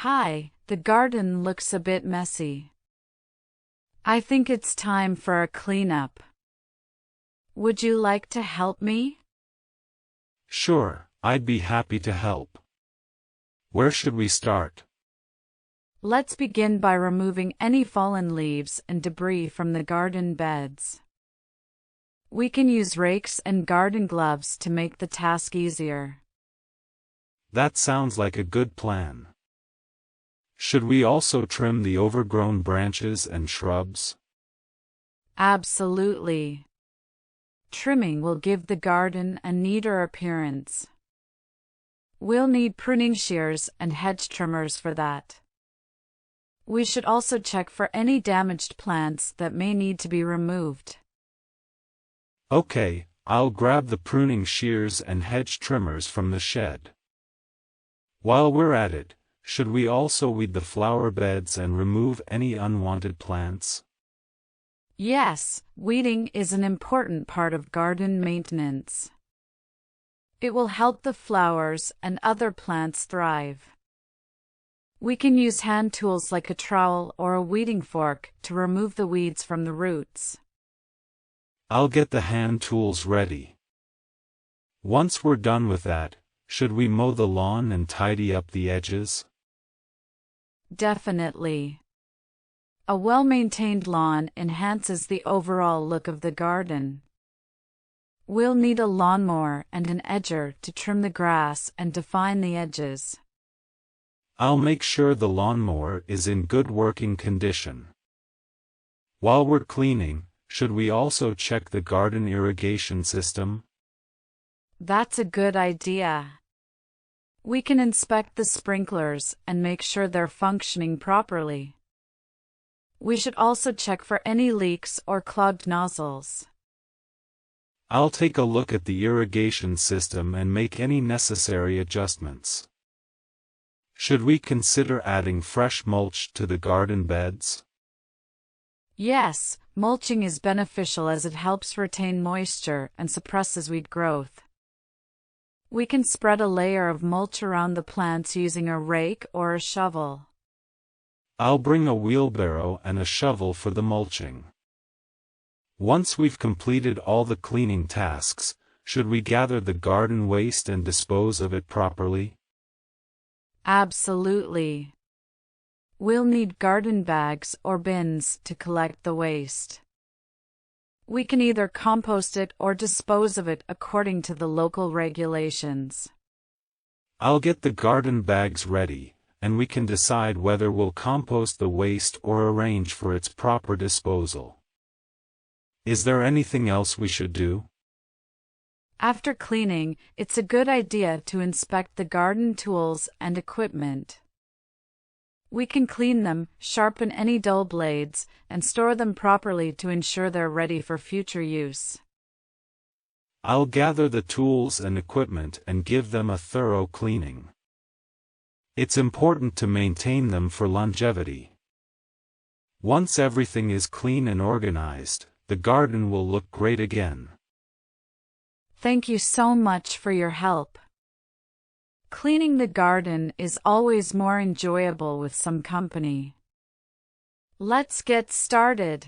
Hi, the garden looks a bit messy. I think it's time for a cleanup. Would you like to help me? Sure, I'd be happy to help. Where should we start? Let's begin by removing any fallen leaves and debris from the garden beds. We can use rakes and garden gloves to make the task easier. That sounds like a good plan. Should we also trim the overgrown branches and shrubs? Absolutely. Trimming will give the garden a neater appearance. We'll need pruning shears and hedge trimmers for that. We should also check for any damaged plants that may need to be removed. Okay, I'll grab the pruning shears and hedge trimmers from the shed. While we're at it, should we also weed the flower beds and remove any unwanted plants? Yes, weeding is an important part of garden maintenance. It will help the flowers and other plants thrive. We can use hand tools like a trowel or a weeding fork to remove the weeds from the roots. I'll get the hand tools ready. Once we're done with that, should we mow the lawn and tidy up the edges? Definitely. A well-maintained lawn enhances the overall look of the garden. We'll need a lawnmower and an edger to trim the grass and define the edges. I'll make sure the lawnmower is in good working condition. While we're cleaning, should we also check the garden irrigation system? That's a good idea. We can inspect the sprinklers and make sure they're functioning properly. We should also check for any leaks or clogged nozzles. I'll take a look at the irrigation system and make any necessary adjustments. Should we consider adding fresh mulch to the garden beds? Yes, mulching is beneficial as it helps retain moisture and suppresses weed growth. We can spread a layer of mulch around the plants using a rake or a shovel. I'll bring a wheelbarrow and a shovel for the mulching. Once we've completed all the cleaning tasks, should we gather the garden waste and dispose of it properly? Absolutely. We'll need garden bags or bins to collect the waste. We can either compost it or dispose of it according to the local regulations. I'll get the garden bags ready, and we can decide whether we'll compost the waste or arrange for its proper disposal. Is there anything else we should do? After cleaning, it's a good idea to inspect the garden tools and equipment. We can clean them, sharpen any dull blades, and store them properly to ensure they're ready for future use. I'll gather the tools and equipment and give them a thorough cleaning. It's important to maintain them for longevity. Once everything is clean and organized, the garden will look great again. Thank you so much for your help. Cleaning the garden is always more enjoyable with some company. Let's get started.